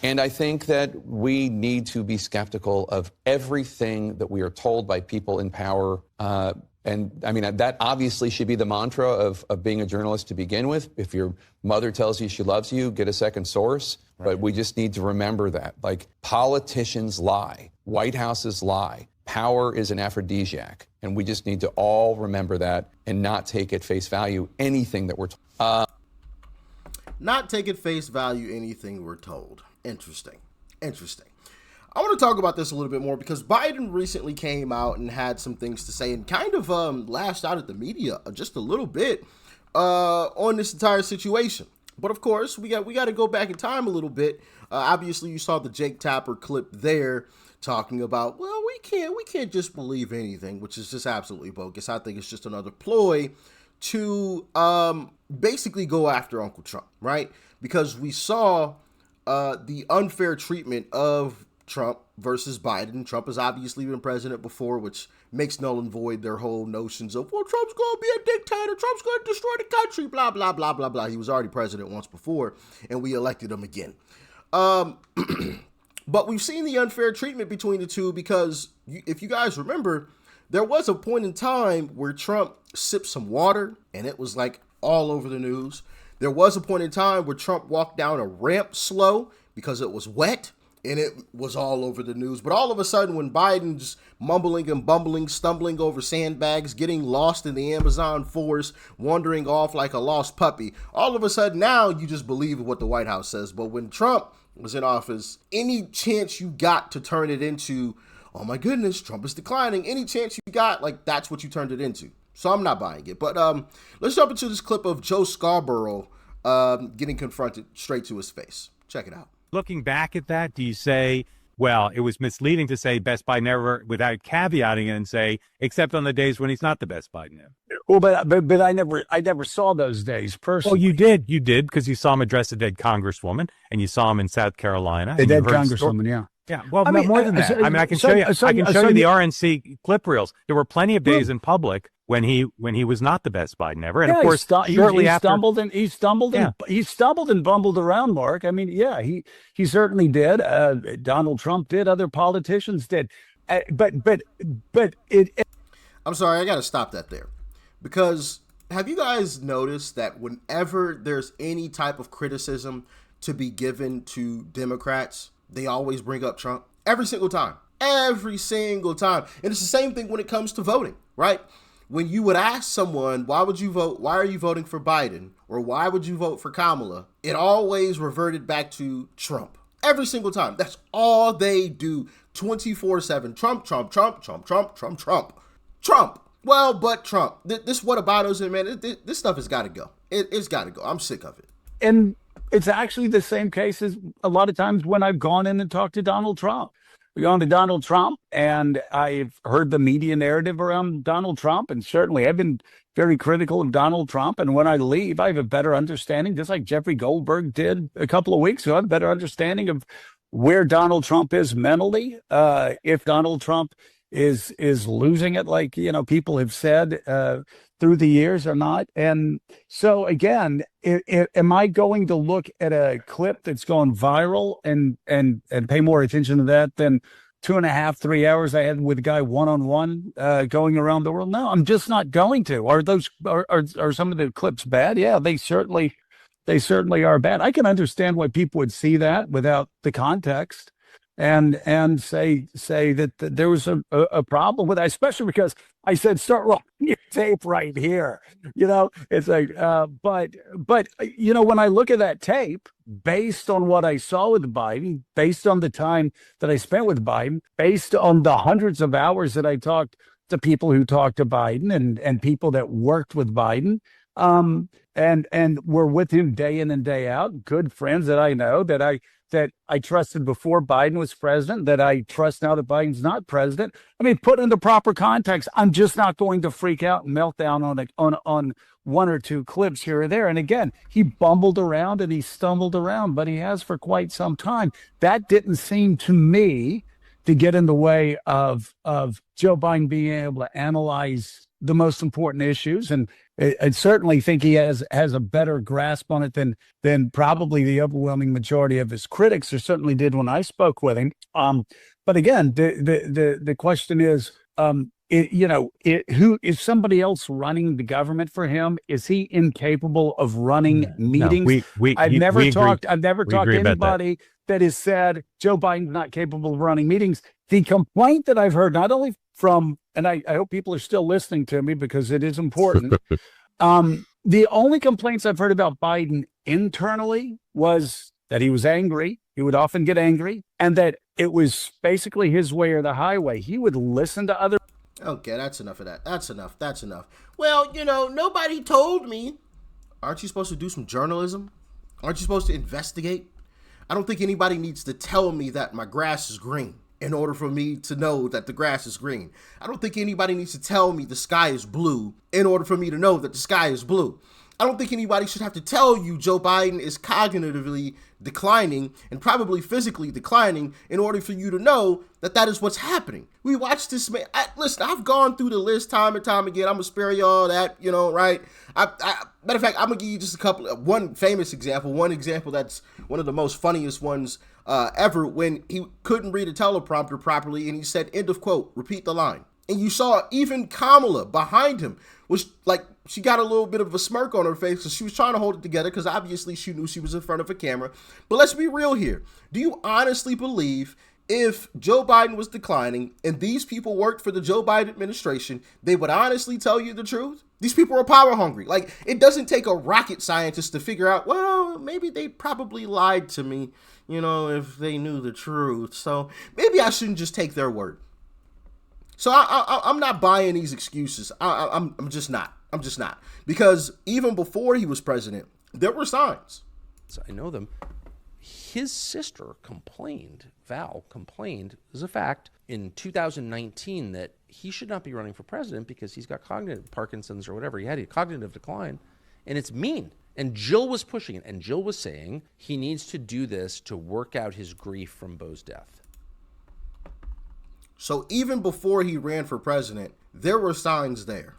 And I think that we need to be skeptical of everything that we are told by people in power. And I mean, that obviously should be the mantra of being a journalist to begin with. If your mother tells you she loves you, get a second source. Right. But we just need to remember that. Like, politicians lie. White Houses lie. Power is an aphrodisiac. And we just need to all remember that and not take at face value anything that we're told. Not take at face value anything we're told. Interesting. I want to talk about this a little bit more because Biden recently came out and had some things to say and kind of lashed out at the media just a little bit on this entire situation. But of course, we got to go back in time a little bit. Obviously, you saw the Jake Tapper clip there talking about, well, we can't just believe anything, which is just absolutely bogus. I think it's just another ploy to basically go after Uncle Trump, right? Because we saw the unfair treatment of Trump versus Biden. Trump has obviously been president before, which makes null and void their whole notions of, well, Trump's going to be a dictator, Trump's going to destroy the country, blah, blah, blah, blah, blah. He was already president once before, and we elected him again. But we've seen the unfair treatment between the two because, if you guys remember, there was a point in time where Trump sipped some water, and it was like all over the news. There was a point in time where Trump walked down a ramp slow because it was wet, and it was all over the news. But all of a sudden, when Biden's mumbling and bumbling, stumbling over sandbags, getting lost in the Amazon forest, wandering off like a lost puppy, all of a sudden now you just believe what the White House says. But when Trump was in office, any chance you got to turn it into, oh my goodness, Trump is declining, any chance you got, like, that's what you turned it into. So I'm not buying it. But let's jump into this clip of Joe Scarborough getting confronted straight to his face. Check it out. Looking back at that, do you say, well, it was misleading to say best Biden ever without caveating it and say, except on the days when he's not the best Biden ever? Well, but I never saw those days personally. Well, you did, because you saw him address a dead congresswoman, and you saw him in South Carolina. A dead congresswoman, yeah. Yeah, well, I mean, more than that. I mean, I can show you. I can show you the RNC clip reels. There were plenty of days in public when he was not the best Biden ever, and of course, shortly after, he stumbled and bumbled around. Mark, I mean, yeah, he certainly did. Donald Trump did. Other politicians did. But it. I'm sorry, I got to stop that there, because have you guys noticed that whenever there's any type of criticism to be given to Democrats, they always bring up Trump every single time. And it's the same thing when it comes to voting, right? When you would ask someone, why would you vote? Why are you voting for Biden? Or why would you vote for Kamala? It always reverted back to Trump every single time. That's all they do 24/7. Trump, Trump, Trump, Trump, Trump, Trump, Trump, Trump. Well, but Trump. This whataboutism, man, this stuff has got to go. It's got to go. I'm sick of it. And it's actually the same case as a lot of times when I've gone in and talked to Donald Trump. We've gone to Donald Trump, and I've heard the media narrative around Donald Trump, and certainly I've been very critical of Donald Trump. And when I leave, I have a better understanding, just like Jeffrey Goldberg did a couple of weeks ago. I have a better understanding of where Donald Trump is mentally, if Donald Trump is losing it, like, people have said through the years or not. And so again, am I going to look at a clip that's gone viral and pay more attention to that than 2.5, 3 hours I had with a guy one-on-one going around the world? No, I'm just not going to. Are some of the clips bad? Yeah, they certainly are bad. I can understand why people would see that without the context and say that there was a problem with that, especially because I said, start rolling your tape right here. It's like, but when I look at that tape, based on what I saw with Biden, based on the time that I spent with Biden, based on the hundreds of hours that I talked to people who talked to Biden and people that worked with Biden, and were with him day in and day out, good friends that I know, that I trusted before Biden was president, that I trust now that Biden's not president. I mean, put in the proper context, I'm just not going to freak out and melt down on one or two clips here or there. And again, he bumbled around and he stumbled around, but he has for quite some time. That didn't seem to me to get in the way of Joe Biden being able to analyze the most important issues, and I certainly think he has a better grasp on it than probably the overwhelming majority of his critics, or certainly did when I spoke with him. But again, the question is, who is somebody else running the government for him? Is he incapable of running meetings? No, I've never talked to anybody that has said Joe Biden's not capable of running meetings. The complaint that I've heard, not only from, and I hope people are still listening to me because it is important. The only complaints I've heard about Biden internally was that he was angry. He would often get angry, and that it was basically his way or the highway. He would listen to other. Okay, that's enough of that. That's enough. Well, nobody told me. Aren't you supposed to do some journalism? Aren't you supposed to investigate? I don't think anybody needs to tell me that my grass is green in order for me to know that the grass is green. I don't think anybody needs to tell me the sky is blue in order for me to know that the sky is blue. I don't think anybody should have to tell you Joe Biden is cognitively declining and probably physically declining in order for you to know that that is what's happening. We watched this man. Listen, I've gone through the list time and time again. I'm going to spare y'all that, right? Matter of fact, I'm going to give you just one famous example, one example that's one of the most funniest ones ever, when he couldn't read a teleprompter properly and he said, end of quote, repeat the line. And you saw even Kamala behind him was like, she got a little bit of a smirk on her face because she was trying to hold it together because obviously she knew she was in front of a camera. But let's be real here. Do you honestly believe if Joe Biden was declining and these people worked for the Joe Biden administration, they would honestly tell you the truth? These people are power hungry. Like, it doesn't take a rocket scientist to figure out, well, maybe they probably lied to me, if they knew the truth. So maybe I shouldn't just take their word. So I'm not buying these excuses. I'm just not. Because even before he was president, there were signs. I know them. His sister Val complained, as a fact, in 2019 that he should not be running for president because he's got cognitive Parkinson's or whatever. He had a cognitive decline, and it's mean. And Jill was pushing it, and Jill was saying he needs to do this to work out his grief from Beau's death. So even before he ran for president, there were signs there.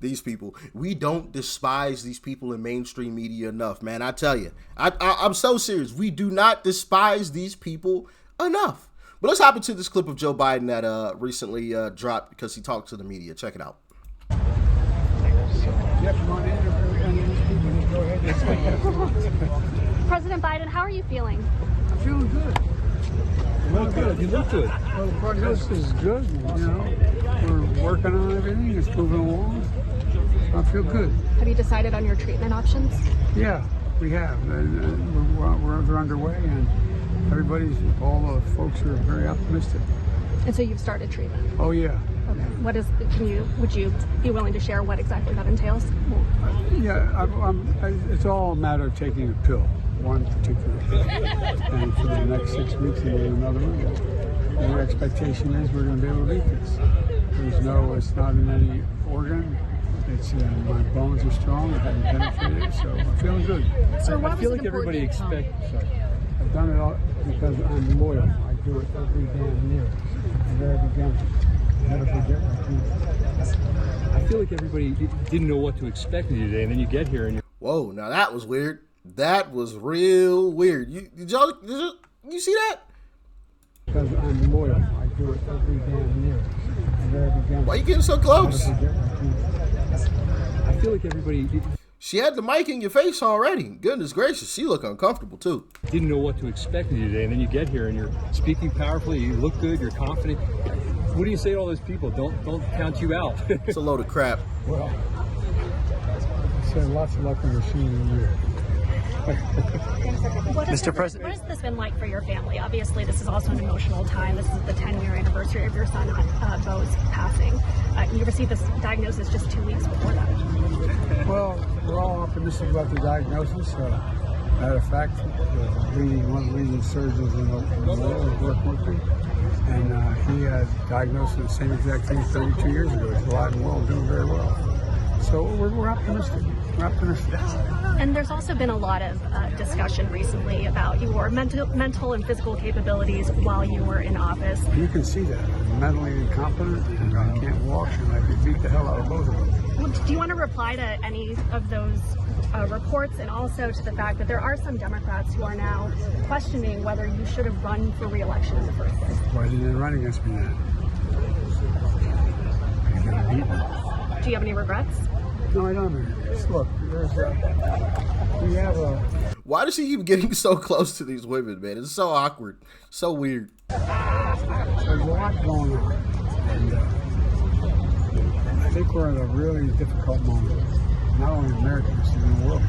These people, we don't despise these people in mainstream media enough, man. I tell you, I'm so serious. We do not despise these people enough. But let's hop into this clip of Joe Biden that recently dropped because he talked to the media. Check it out. President Biden, how are you feeling? I'm feeling good. You look good. You look good. Well, the prognosis is good. We're working on everything. It's moving along. So I feel good. Have you decided on your treatment options? Yeah, we have. We're underway, and all the folks are very optimistic. And so you've started treatment? Oh, yeah. Okay. Would you be willing to share what exactly that entails? It's all a matter of taking a pill, one particular pill. And for the next 6 weeks, and then another one. And the expectation is we're going to be able to beat this. It's not in any organ. It's my bones are strong. I haven't penetrated, so I'm feeling good. So I feel like everybody expects. I've done it all because I'm loyal. I do it every damn year. At the very beginning. I never forget my people. I feel like everybody didn't know what to expect of you today, and then you get here and you're. Whoa! Now that was weird. That was real weird. Did you see that? Because I'm loyal. I do it every damn year. At the very beginning. Why are you getting so close? I never forget my people. I feel like everybody. She had the mic in your face already. Goodness gracious, she looked uncomfortable too. Didn't know what to expect of you today, and then you get here and you're speaking powerfully. You look good. You're confident. What do you say to all those people? Don't count you out. It's a load of crap. Well, I say lots of luck in the senior year. Mr. President, what has this been like for your family? Obviously, this is also an emotional time. This is the 10-year anniversary of your son, Beau's passing. You received this diagnosis just 2 weeks before that. Well, we're all optimistic about the diagnosis. Matter of fact, one of the leading surgeons in the world is working with me. And he had diagnosed with the same exact thing 32 years ago. He's alive and well, doing very well. So we're optimistic. not finished yet. And there's also been a lot of discussion recently about your mental and physical capabilities while you were in office. You can see that. I'm mentally incompetent, and I can't walk, and I could beat the hell out of both of them. Well, do you want to reply to any of those reports, and also to the fact that there are some Democrats who are now questioning whether you should have run for re-election in the first place? Why didn't you run against me then? You got beaten. Do you have any regrets? No, I don't. Look, we have a... Why does he keep getting so close to these women, man? It's so awkward, so weird. There's a lot going on, and I think we're at a really difficult moment, not only in America, but in the world. I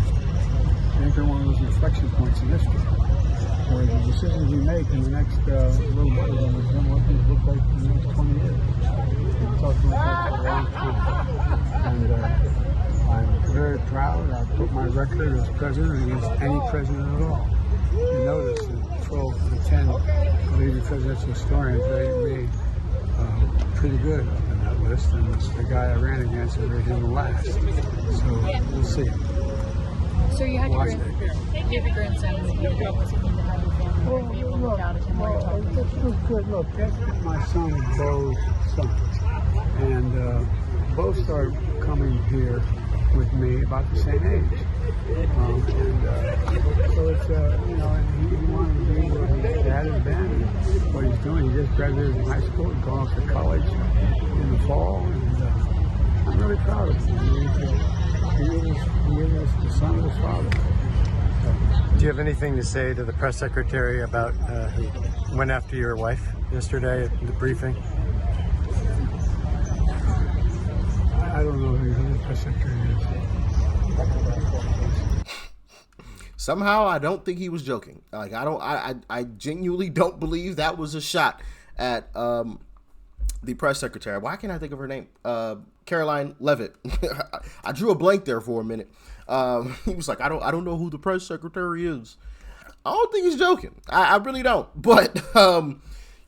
think they're one of those inflection points in history, where the decisions we make in the next little bit of them is going to look like in the next 20 years. We're talking about that for a long time. And I'm very proud. I put my record as president against any president at all. You notice that 12 to 10 leading presidential historians rated me pretty good on that list, and the guy I ran against is rated him last. So we'll see. So you had your grandson with you. What was it mean to have your family? Were you able to look out at him while you're talking? This was good. Look, that's my son and Bo's son. And both started coming here with me about the same age. So it's, and he wanted to be where his dad has been and what he's doing. He just graduated from high school and going off to college in the fall. And I'm really proud of him. He is the son of his father. Do you have anything to say to the press secretary about who went after your wife yesterday at the briefing? I don't know who the press secretary is. Somehow, I don't think he was joking. Like, I genuinely don't believe that was a shot at the press secretary. Why can't I think of her name? Caroline Leavitt. I drew a blank there for a minute. He was like, I don't know who the press secretary is. I don't think he's joking. I really don't. But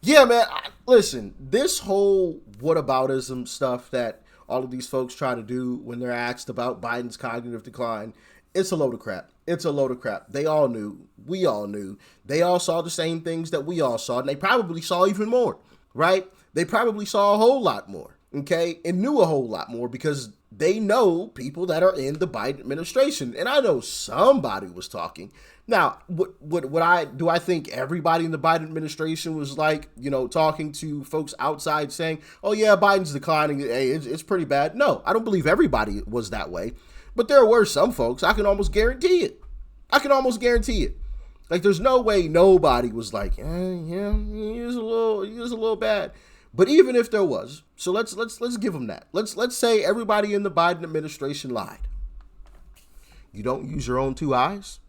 yeah, man. Listen, this whole whataboutism stuff that all of these folks try to do when they're asked about Biden's cognitive decline, it's a load of crap. It's a load of crap. They all knew. We all knew. They all saw the same things that we all saw, and they probably saw even more, right? They probably saw a whole lot more, okay, and knew a whole lot more because they know people that are in the Biden administration. And I know somebody was talking. Now, do I think everybody in the Biden administration was like, talking to folks outside saying, oh yeah, Biden's declining. Hey, it's pretty bad. No, I don't believe everybody was that way. But there were some folks. I can almost guarantee it. Like, there's no way nobody was like, yeah, he is a little bad. But even if there was, so let's give them that. Let's say everybody in the Biden administration lied. You don't use your own two eyes.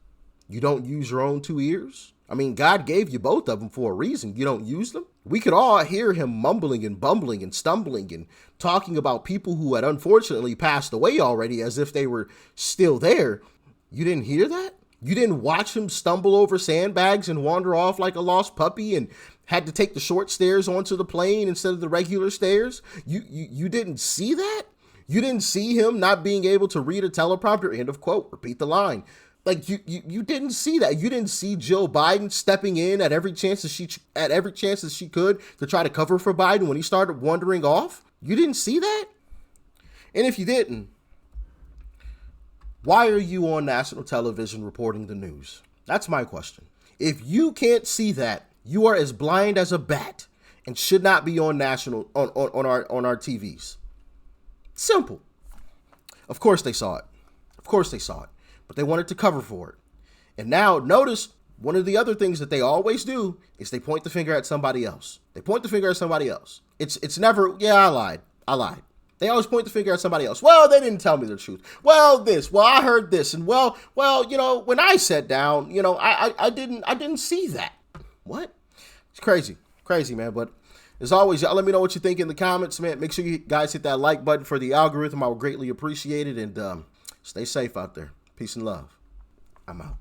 You don't use your own two ears. I mean, God gave you both of them for a reason. You don't use them. We could all hear him mumbling and bumbling and stumbling and talking about people who had unfortunately passed away already as if they were still there. You didn't hear that? You didn't watch him stumble over sandbags and wander off like a lost puppy and had to take the short stairs onto the plane instead of the regular stairs? You didn't see that? You didn't see him not being able to read a teleprompter, end of quote, repeat the line. Like, you didn't see that. You didn't see Jill Biden stepping in at every chance that she could to try to cover for Biden when he started wandering off. You didn't see that? And if you didn't, why are you on national television reporting the news? That's my question. If you can't see that, you are as blind as a bat and should not be on our TVs. Simple. Of course they saw it. But they wanted to cover for it. And now notice one of the other things that they always do is they point the finger at somebody else. It's never, yeah, I lied. They always point the finger at somebody else. Well, they didn't tell me the truth. Well, I heard this. And well, when I sat down, I didn't see that. What? It's crazy, man. But as always, y'all let me know what you think in the comments, man. Make sure you guys hit that like button for the algorithm. I would greatly appreciate it. And stay safe out there. Peace and love. I'm out.